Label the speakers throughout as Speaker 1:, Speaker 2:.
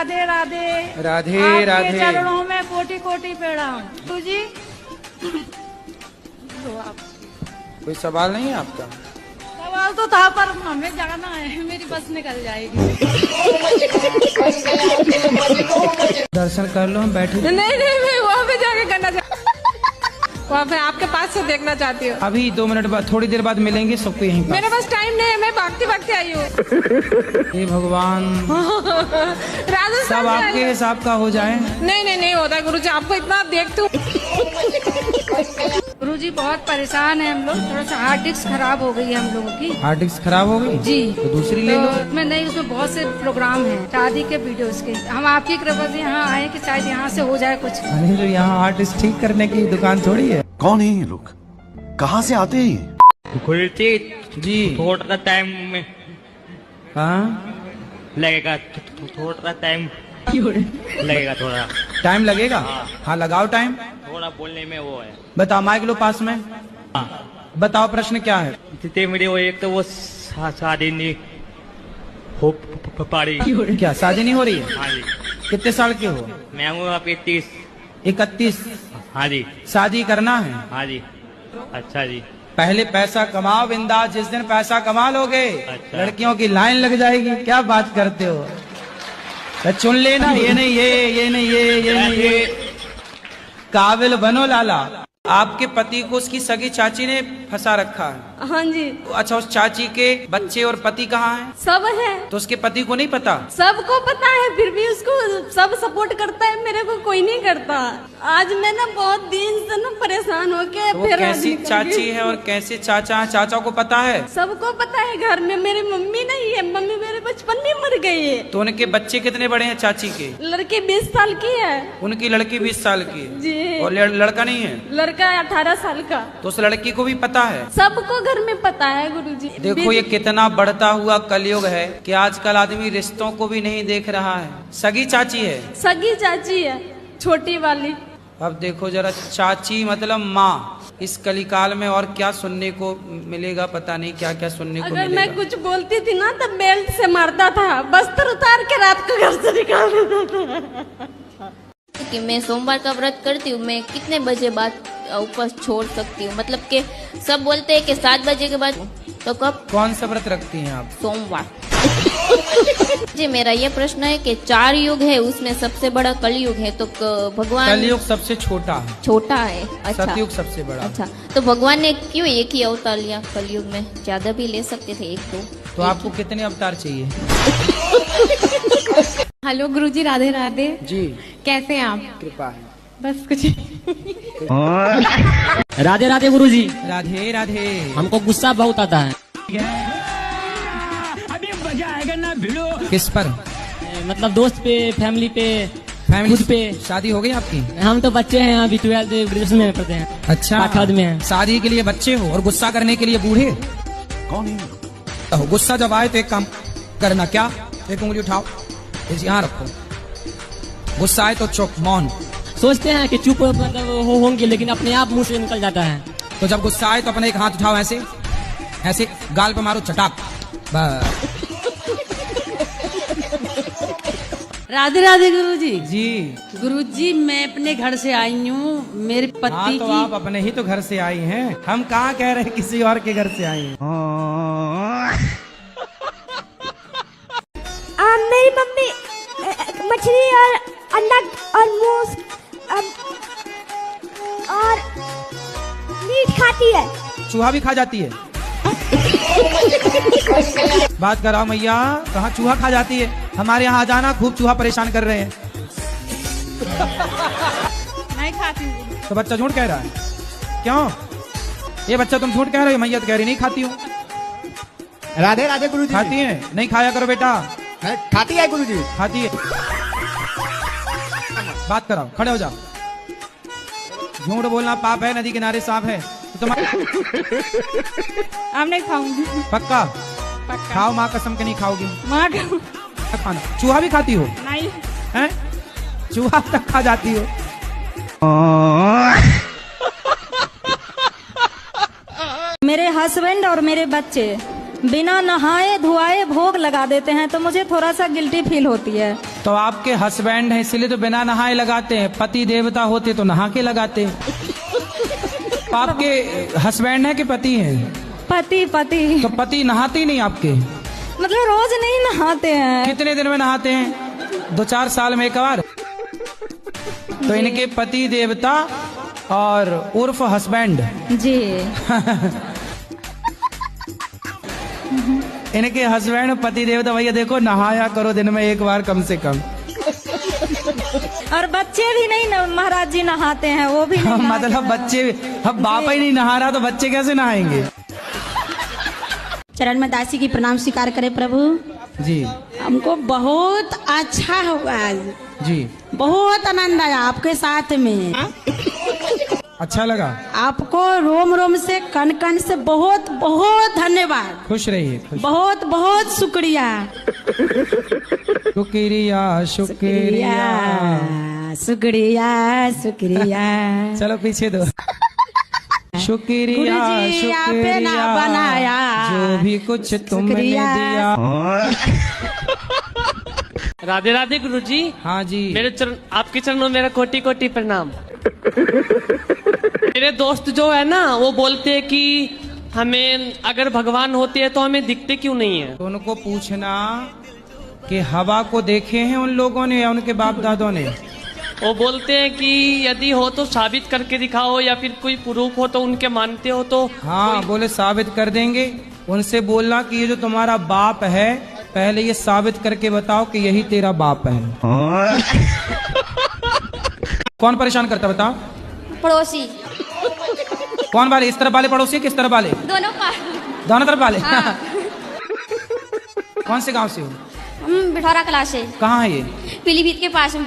Speaker 1: राधे राधे।
Speaker 2: राधे
Speaker 1: आपके
Speaker 2: राधे।
Speaker 1: चरणों में कोटि कोटि प्रणाम। तो जी
Speaker 2: कोई सवाल नहीं है आपका?
Speaker 1: सवाल तो था पर हमें जाना है, मेरी बस निकल जाएगी।
Speaker 2: दर्शन कर लो, हम बैठे।
Speaker 3: नहीं नहीं, मैं वहाँ पे जाके करना चाहती, वहाँ पे आपके पास से देखना चाहती हूँ।
Speaker 2: अभी 2 मिनट बाद, थोड़ी देर बाद मिलेंगे सबको यहीं पर।
Speaker 3: मेरे पास टाइम नहीं है, मैं भागती भागती आई हूँ।
Speaker 2: हे भगवान,
Speaker 3: राजस्थान
Speaker 2: सब आपके हिसाब का हो जाए।
Speaker 3: नहीं नहीं नहीं होता गुरुजी, आपको इतना देखती हूँ।
Speaker 1: गुरुजी बहुत परेशान है हम लोग, थोड़ा सा हार्ड डिस्क खराब हो गई है हम लोगों की।
Speaker 2: हार्ड डिस्क खराब हो गई
Speaker 1: जी,
Speaker 2: तो दूसरी ले लो।
Speaker 1: उसमें नहीं, उसमें बहुत से प्रोग्राम हैं शादी के, वीडियोस के। हम आपकी कृपा से यहाँ आए कि शायद यहाँ से हो जाए कुछ।
Speaker 2: अरे तो यहाँ हार्ड डिस्क ठीक करने की दुकान थोड़ी है।
Speaker 4: कौन है ये लोग, कहाँ से आते हैं?
Speaker 5: खुलती
Speaker 2: जी
Speaker 5: थोड़ा टाइम में
Speaker 2: हाँ
Speaker 5: लगेगा, थोड़ा टाइम लगेगा, थोड़ा
Speaker 2: टाइम लगेगा। हाँ लगाओ टाइम।
Speaker 5: थोड़ा बोलने में वो है।
Speaker 2: बताओ, माइक लो पास में। बताओ प्रश्न क्या है?
Speaker 5: जितने मेरे वो, एक तो वो शादी नहीं हो पारी।
Speaker 2: क्या शादी नहीं हो रही है?
Speaker 5: हाँ जी।
Speaker 2: कितने साल के हो?
Speaker 5: मैं हूँ आप 31।
Speaker 2: 31।
Speaker 5: हाँ जी।
Speaker 2: शादी करना है?
Speaker 5: हाँ जी। अच्छा जी।
Speaker 2: पहले पैसा कमाओ बिंदास, जिस दिन पैसा कमा लोगे
Speaker 5: अच्छा।
Speaker 2: लड़कियों की लाइन लग जाएगी। क्या बात करते हो? तो चुन लेना, ये नहीं ये नहीं ये नहीं ये। काबिल बनो लाला। आपके पति को उसकी सगी चाची ने फंसा रखा है।
Speaker 3: हाँ जी।
Speaker 2: अच्छा, उस चाची के बच्चे और पति कहाँ हैं?
Speaker 3: सब है,
Speaker 2: तो उसके पति को नहीं पता?
Speaker 3: सबको पता है, फिर भी उसको सब सपोर्ट करता है, मेरे को कोई नहीं करता। आज मैं ना बहुत दिन से ना परेशान होके
Speaker 2: तो वो
Speaker 3: फिर
Speaker 2: कैसी चाची है और कैसे चाचा है? चाचा को पता है?
Speaker 3: सबको पता है। घर में मेरी मम्मी नहीं है, मम्मी मेरे बचपन में मर गई है।
Speaker 2: तो उनके बच्चे कितने बड़े हैं चाची के?
Speaker 3: लड़की 20 साल की है।
Speaker 2: उनकी लड़की 20 साल की है।
Speaker 3: जी।
Speaker 2: और लड़का नहीं है?
Speaker 3: लड़का 18 साल का।
Speaker 2: तो उस लड़की को भी पता है?
Speaker 3: सबको घर में पता है गुरुजी।
Speaker 2: देखो ये कितना बढ़ता हुआ कलयुग है कि आजकल आदमी रिश्तों को भी नहीं देख रहा है। सगी चाची है?
Speaker 3: सगी चाची है, छोटी वाली।
Speaker 2: अब देखो जरा, चाची मतलब माँ। इस कलिकाल में और क्या सुनने को मिलेगा, पता नहीं क्या क्या सुनने को
Speaker 3: अगर
Speaker 2: मिलेगा।
Speaker 3: मैं कुछ बोलती थी ना तो बेल्ट से मारता था, बस्तर उतार के रात को घर से निकाल देता था।
Speaker 6: कि मैं सोमवार का व्रत करती हूँ, मैं कितने बजे बाद उपवास छोड़ सकती हूँ? मतलब कि सब बोलते हैं कि 7 बजे के बाद, तो कब?
Speaker 2: कौन सा व्रत रखती हैं आप?
Speaker 6: सोमवार। जी, मेरा ये प्रश्न है कि 4 युग है, उसमें सबसे बड़ा कलयुग है, तो भगवान
Speaker 2: कलयुग सबसे छोटा है।
Speaker 6: छोटा है। अच्छा,
Speaker 2: सतयुग सबसे बड़ा।
Speaker 6: अच्छा, तो भगवान ने क्यों एक ही अवतार लिया? कलयुग में ज्यादा भी ले सकते थे, 1-2।
Speaker 2: तो आपको कितने अवतार चाहिए?
Speaker 3: हेलो गुरुजी, राधे राधे।
Speaker 2: जी,
Speaker 3: कैसे हैं आप?
Speaker 2: कृपा है।
Speaker 3: बस कुछ।
Speaker 7: राधे राधे गुरुजी।
Speaker 2: राधे राधे।
Speaker 7: हमको गुस्सा बहुत आता है।
Speaker 2: किस पर?
Speaker 7: मतलब दोस्त पे, फैमिली पे,
Speaker 2: फैमिली
Speaker 7: खुद पे।
Speaker 2: शादी हो गई आपकी?
Speaker 7: हम तो बच्चे हैं, अभी 12th ग्रेजुएशन में पढ़ते हैं।
Speaker 2: अच्छा,
Speaker 7: पाठद में हैं।
Speaker 2: शादी के लिए बच्चे हो और गुस्सा करने के लिए बूढ़े?
Speaker 4: कौन है ये लोग?
Speaker 2: तो गुस्सा जब आए तो एक काम करना, क्या? एक उंगली उठाओ, इसे यहाँ रखो। गुस्सा आए तो चुप, मौन।
Speaker 7: सोचते हैं कि चुप मतलब होंगे, लेकिन अपने आप मुंह से निकल जाता है।
Speaker 2: तो जब गुस्सा आए तो अपने एक हाथ उठाओ, ऐसे ऐसे गाल पे मारो, चटाक, बस।
Speaker 1: राधे राधे गुरुजी।
Speaker 2: जी
Speaker 1: गुरुजी, मैं अपने घर से आई हूँ, मेरे
Speaker 2: हाँ,
Speaker 1: पति
Speaker 2: तो
Speaker 1: की।
Speaker 2: आप अपने ही तो घर से आई हैं। हम कहाँ कह रहे हैं किसी और के घर से आई हैं।
Speaker 8: मेरी मम्मी मछली और अंडा और मूस और मीट खाती है।
Speaker 2: चूहा भी खा जाती है? बात कराओ मैया, कहाँ चूहा खा जाती है? हमारे यहाँ आ जाना, खूब चूहा परेशान कर रहे हैं।
Speaker 3: नहीं खाती हूँ।
Speaker 2: तो बच्चा झूठ कह रहा है? क्यों? ये बच्चा तुम झूठ कह रहे हो, मैया तो कह रही नहीं खाती हूँ।
Speaker 9: राधे राधे गुरुजी।
Speaker 2: खाती है? नहीं खाया करो बेटा।
Speaker 9: खाती है गुरुजी।
Speaker 2: खाती है। बात कराओ, खड़े हो जाओ। झूठ बोलना पाप है, नदी किनारे सांप है। तो तुम
Speaker 3: अब नहीं खाऊंगी।
Speaker 2: पक्का?
Speaker 3: पक्का।
Speaker 2: खाओ, माँ कसम के नहीं खाओगी।
Speaker 3: माँ
Speaker 2: खाना। चूहा भी खाती हो?
Speaker 3: नहीं।
Speaker 2: हैं? चूहा तक खा जाती हो?
Speaker 8: मेरे हस्बैंड और मेरे बच्चे बिना नहाए धुआए भोग लगा देते हैं, तो मुझे थोड़ा सा गिल्टी फील होती है।
Speaker 2: तो आपके हस्बैंड हैं इसलिए तो बिना नहाए लगाते हैं, पति देवता होते तो नहा के लगाते हैं। आपके हस्बैंड हैं कि पति हैं?
Speaker 3: पति पति
Speaker 2: तो पति नहाते ही नहीं आपके?
Speaker 3: मतलब रोज नहीं नहाते हैं।
Speaker 2: कितने दिन में नहाते हैं? 2-4 साल में एक बार। तो इनके पति देवता और उर्फ हस्बैंड
Speaker 3: जी।
Speaker 2: इनके हस्बैंड पति देवता भैया देखो नहाया करो दिन में एक बार कम से कम।
Speaker 3: और बच्चे भी नहीं ना महाराज जी नहाते हैं, वो भी नहीं
Speaker 2: मतलब बच्चे, अब बाप ही नहीं नहा रहा तो बच्चे कैसे नहाएंगे?
Speaker 8: चरण में दासी की प्रणाम स्वीकार करें प्रभु
Speaker 2: जी।
Speaker 8: हमको बहुत अच्छा हुआ आज,
Speaker 2: जी
Speaker 8: बहुत आनंद आया आपके साथ में।
Speaker 2: अच्छा लगा?
Speaker 8: आपको रोम रोम से कन कन से बहुत बहुत धन्यवाद।
Speaker 2: खुश रहिए।
Speaker 8: बहुत बहुत शुक्रिया।
Speaker 2: शुक्रिया शुक्रिया
Speaker 8: शुक्रिया शुक्रिया।
Speaker 2: चलो पीछे दो। शुक्रिया
Speaker 8: गुरुजी आपने
Speaker 2: शुक्रिया
Speaker 8: ना बनाया,
Speaker 2: जो भी कुछ तुमने दिया।
Speaker 7: राधे राधे गुरुजी।
Speaker 2: हाँ जी।
Speaker 7: मेरे चरण, आपके चरणों में मेरा कोटि कोटि प्रणाम। मेरे दोस्त जो है ना वो बोलते हैं कि हमें अगर भगवान होते हैं तो हमें दिखते क्यों नहीं है?
Speaker 2: तो उनको पूछना कि हवा को देखे हैं उन लोगों ने या उनके बाप दादों ने?
Speaker 7: वो बोलते हैं कि यदि हो तो साबित करके दिखाओ, या फिर कोई प्रूफ हो तो उनके मानते हो तो।
Speaker 2: हाँ बोले साबित कर देंगे। उनसे बोलना कि ये जो तुम्हारा बाप है पहले ये साबित करके बताओ कि यही तेरा बाप है। कौन परेशान करता बताओ?
Speaker 6: पड़ोसी।
Speaker 2: कौन वाले? इस तरफ वाले पड़ोसी किस तरफ वाले? दोनों तरफ वाले।
Speaker 6: हाँ।
Speaker 2: कौन से गांव से हो?
Speaker 6: हम बिठौरा क्लास से।
Speaker 2: कहाँ है ये?
Speaker 6: पीलीभीत के पास में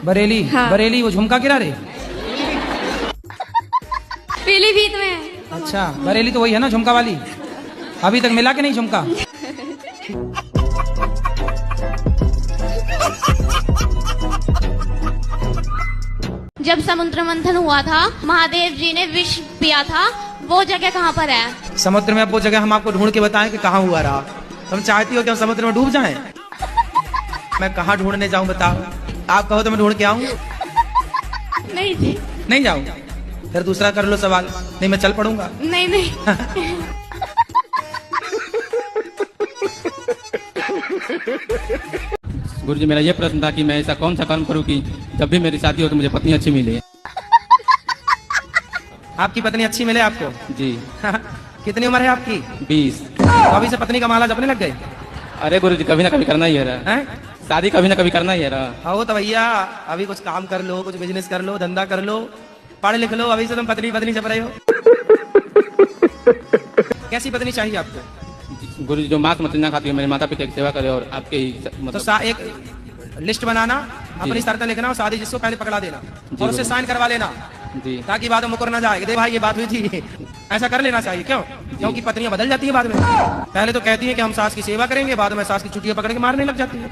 Speaker 2: बरेली।
Speaker 6: हाँ।
Speaker 2: बरेली वो झुमका किनारे?
Speaker 6: पीलीभीत में।
Speaker 2: अच्छा बरेली तो वही है ना झुमका वाली? अभी तक मिला कि नहीं झुमका?
Speaker 6: जब समुद्र मंथन हुआ था महादेव जी ने विष पिया था, वो जगह कहाँ पर है?
Speaker 2: समुद्र में। अब वो जगह हम आपको ढूंढ के बताएं कि कहाँ हुआ रहा। तुम चाहती हो कि हम समुद्र में डूब जाएं? मैं कहाँ ढूंढने जाऊं बताओ? आप कहो तो मैं ढूंढ के आऊं?
Speaker 6: नहीं जी।
Speaker 2: नहीं जाऊं? फिर दूसरा कर लो सवाल। नहीं मैं चल पड़ूंगा।
Speaker 6: नहीं नहीं।
Speaker 5: गुरुजी मेरा ये प्रश्न था कि मैं ऐसा कौन सा कर्म करूं कि जब भी मेरी शादी हो तो मुझे पत्नी अच्छी मिले।
Speaker 2: आपकी पत्नी अच्छी मिले आपको?
Speaker 5: जी।
Speaker 2: कितनी उम्र है आपकी?
Speaker 5: 20।
Speaker 2: तो अभी से पत्नी का माला जपने लग गए?
Speaker 5: अरे गुरुजी कभी ना कभी करना ही है रहा। शादी कभी ना कभी करना ही है रहा।
Speaker 2: हो तो भैया अभी कुछ काम कर लो, कुछ बिजनेस कर लो, धंधा कर लो, पढ़ लिख लो। अभी से तुम पत्नी पत्नी जप रहे हो। कैसी पत्नी चाहिए आपको?
Speaker 5: गुरुजी जो मांस मछली ना खाती हो, मेरे माता पिता की सेवा करे और आपके ही
Speaker 2: तो एक लिस्ट बनाना, अपनी शर्तें लिखना और शादी जिसको पहले पकड़ा देना और उससे साइन करवा लेना
Speaker 5: जी,
Speaker 2: ताकि बाद में मुकर ना जाए। दे भाई ये बात हुई थी। ऐसा कर लेना चाहिए। क्यों? क्योंकि पत्नियां बदल जाती है बाद में। पहले तो कहती है कि हम सास की सेवा करेंगे, बाद में सास की चुटियां पकड़ के मारने लग जाती है।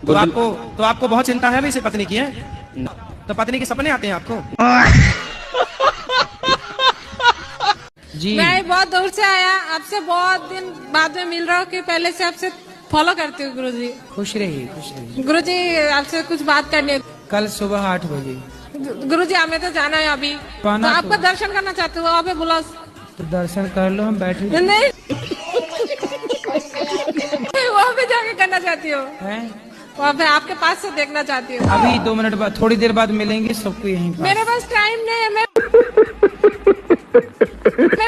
Speaker 2: तो आपको बहुत चिंता है वैसे पत्नी की है? तो पत्नी के सपने आते हैं आपको? जी
Speaker 1: मैं बहुत दूर से आया, आपसे बहुत दिन बाद में मिल रहा हूँ कि पहले से आपसे फॉलो करती हूँ गुरुजी।
Speaker 2: खुश रहिए, खुश रहिए।
Speaker 1: गुरुजी आपसे कुछ बात करनी है।
Speaker 2: कल सुबह 8 बजे।
Speaker 1: गुरुजी हमें तो जाना है अभी, तो आपका दर्शन करना चाहते हो, आप बुलाओ।
Speaker 2: तो दर्शन कर लो, हम बैठे
Speaker 1: नहीं वहाँ पे जाके करना चाहती हो? वहाँ पे आपके पास से देखना चाहती हूँ।
Speaker 2: अभी 2 मिनट बाद, थोड़ी देर बाद मिलेंगे सबको यहीं पर।
Speaker 1: मेरे पास टाइम नहीं है, मैं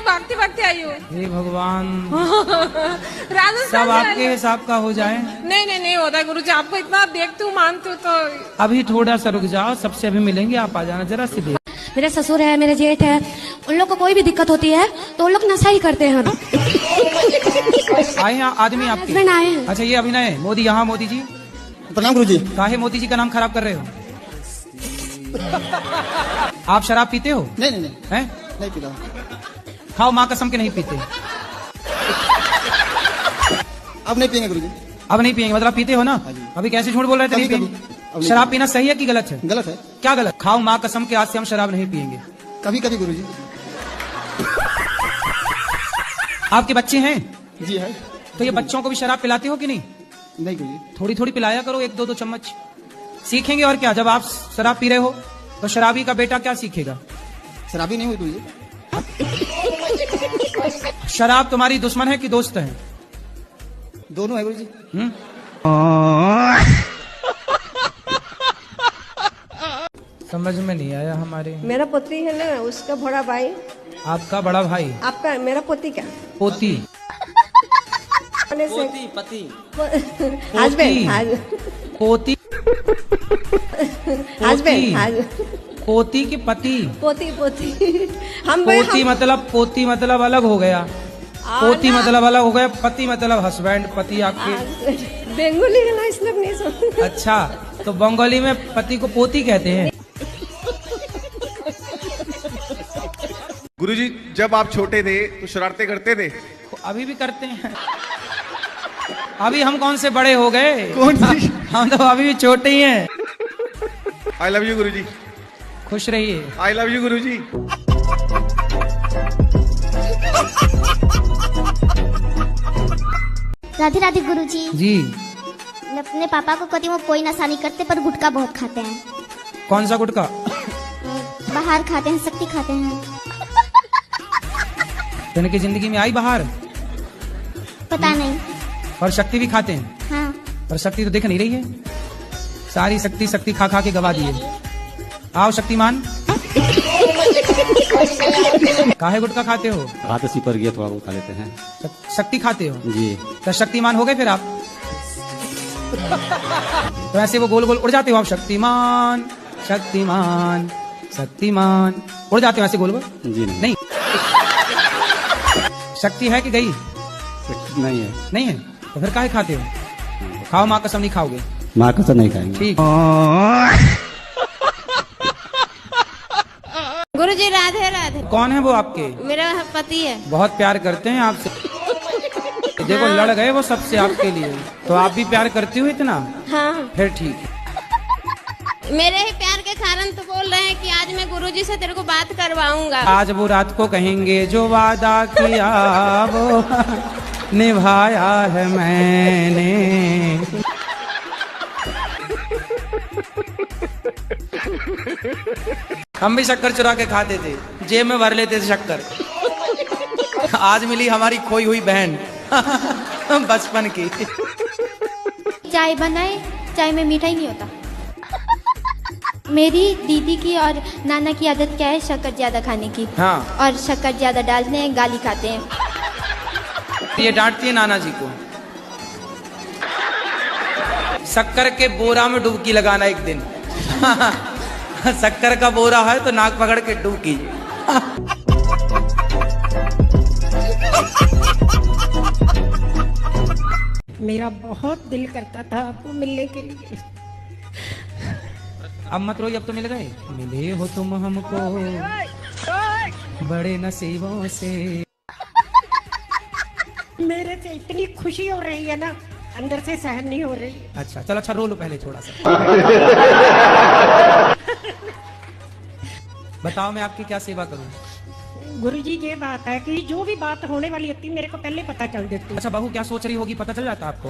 Speaker 1: भागती भागती आई हूँ।
Speaker 2: हे भगवान
Speaker 1: राजस्थान
Speaker 2: सब आपके हिसाब का हो जाए।
Speaker 1: नहीं नहीं नहीं होता गुरुजी, आपको इतना देखती हूँ मानती हूँ। तो
Speaker 2: अभी थोड़ा सा रुक जाओ, सबसे अभी मिलेंगे, आप आ जाना जरा सी देर।
Speaker 8: मेरे ससुर है, मेरे जेठ है, उन लोग को कोई भी दिक्कत होती है तो उन लोग नशा ही करते हैं।
Speaker 2: आए हैं आदमी आपके?
Speaker 8: हस्बैंड आए हैं।
Speaker 2: अच्छा ये अभिनय है। मोदी यहाँ। मोदी जी
Speaker 9: प्रणाम गुरुजी।
Speaker 2: काहे मोदी जी का नाम खराब कर रहे हो? आप शराब पीते हो?
Speaker 9: नहीं नहीं नहीं,
Speaker 2: हैं?
Speaker 9: नहीं पीता।
Speaker 2: खाओ माँ कसम के नहीं पीते।
Speaker 9: अब नहीं पियेंगे गुरुजी।
Speaker 2: अब नहीं पियेंगे मतलब पीते हो ना? अभी कैसे झूठ बोल रहे थे? नहीं
Speaker 9: कभी-
Speaker 2: पियेंगे। शराब पीना सही है कि गलत है?
Speaker 9: गलत है।
Speaker 2: क्या गलत? खाओ माँ कसम के आज से हम शराब नहीं पियेंगे।
Speaker 9: कभी कभी गुरुजी।
Speaker 2: आपके बच्चे हैं?
Speaker 9: जी है।
Speaker 2: तो ये बच्चों को भी शराब पिलाते हो कि नहीं?
Speaker 9: नहीं गुरुजी।
Speaker 2: थोड़ी थोड़ी पिलाया करो, 1-2 चम्मच, सीखेंगे। और क्या, जब आप शराब पी रहे हो तो शराबी का बेटा क्या सीखेगा?
Speaker 9: शराबी नहीं हुई गुरुजी।
Speaker 2: शराब तुम्हारी दुश्मन है कि दोस्त है?
Speaker 9: दोनों है गुरुजी।
Speaker 2: समझ में नहीं आया हमारे।
Speaker 3: मेरा पोती है ना, उसका बड़ा भाई।
Speaker 2: आपका बड़ा भाई?
Speaker 3: आपका मेरा पोती क्या?
Speaker 2: पोती।
Speaker 3: पोती
Speaker 2: पति।
Speaker 3: हस्बैंड।
Speaker 2: पोती।
Speaker 3: हस्बैंड।
Speaker 2: पोती की पति?
Speaker 3: पोती पोती। हम
Speaker 2: पोती मतलब अलग हो गया। पोती मतलब अलग हो गया, पति मतलब हस्बैंड, पति आपके।
Speaker 3: बंगाली है ना, इसलिए नहीं समझ।
Speaker 2: अच्छा, तो बंगाली में पति को पोती कहते हैं।
Speaker 10: गुरुजी, जब आप छोटे थे तो शरारतें करते थे?
Speaker 2: अभी भी करते हैं। अभी हम कौन से बड़े हो गए?
Speaker 10: कौन सी?
Speaker 2: हम तो अभी भी छोटे ही हैं।
Speaker 10: आई लव यू गुरुजी।
Speaker 2: खुश रहिए।
Speaker 10: आई लव यू गुरुजी।
Speaker 8: राधे राधे गुरुजी।
Speaker 2: जी।
Speaker 8: मैं अपने पापा को कहती हूँ कोई नशा नहीं करते, पर गुटखा बहुत खाते हैं।
Speaker 2: कौन सा गुटखा?
Speaker 8: बाहर खाते हैं, शक्ति खाते हैं।
Speaker 2: तो इनकी जिंदगी में आई बाहर?
Speaker 8: पता नहीं।
Speaker 2: और शक्ति भी खाते हैं?
Speaker 8: हाँ।
Speaker 2: और शक्ति तो दिख नहीं रही है, सारी शक्ति खा खा के गवा दिए। आओ शक्तिमान। काहे गुटखा खाते हो?
Speaker 11: हाथ सी पर गया, थोड़ा बहुत खा लेते हैं।
Speaker 2: शक्ति खाते हो
Speaker 11: जी।
Speaker 2: तो शक्तिमान हो गए फिर आप? तो ऐसे वो गोल गोल उड़ जाते हो आप, शक्तिमान शक्तिमान शक्तिमान, उड़ जाते हो ऐसे गोल गोल?
Speaker 11: जी
Speaker 2: नहीं। शक्ति है कि गई?
Speaker 11: नहीं है।
Speaker 2: नहीं है तो फिर काहे खाते हो? खाओ, माँ कसम नहीं खाओगे?
Speaker 11: माँ कसम नहीं खाएंगे।
Speaker 2: ठीक।
Speaker 6: गुरुजी राधे राधे।
Speaker 2: कौन है वो आपके?
Speaker 6: मेरा पति है।
Speaker 2: बहुत प्यार करते हैं आपसे। देखो लड़ गए वो सबसे आपके लिए, तो आप भी प्यार करती हो इतना?
Speaker 6: हाँ।
Speaker 2: फिर ठीक है।
Speaker 6: मेरे ही प्यार के कारण तो बोल रहे हैं कि आज मैं गुरुजी से तेरे को बात करवाऊंगा।
Speaker 2: आज वो रात को कहेंगे जो वादा किया वो निभाया है मैंने। हम भी शक्कर चुरा के खाते थे, जेब में भर लेते थे शक्कर। आज मिली हमारी खोई हुई बहन बचपन की।
Speaker 8: चाय बनाए, चाय में मिठाई नहीं होता। मेरी दीदी की और नाना की आदत क्या है, शक्कर ज्यादा खाने की।
Speaker 2: हाँ।
Speaker 8: और शक्कर ज्यादा डालते हैं, गाली खाते हैं।
Speaker 2: ये डांटती है नाना जी को। शक्कर के बोरा में डुबकी लगाना एक दिन। शक्कर का बोरा है तो नाक पकड़ के डुबकी।
Speaker 1: मेरा बहुत दिल करता था आपको मिलने के लिए।
Speaker 2: अब मत रोइए, अब तो मिल गए। मिले हो तुम हमको बड़े नसीबों से।
Speaker 1: मेरे से इतनी खुशी हो रही है ना, अंदर से सहन नहीं हो रही।
Speaker 2: अच्छा चलो, अच्छा रो लो पहले थोड़ा सा। बताओ मैं आपकी क्या सेवा करूं?
Speaker 1: गुरुजी ये बात है कि जो भी बात होने वाली होती मेरे को पहले पता चल देती।
Speaker 2: अच्छा बहू क्या सोच रही होगी पता चल जाता आपको?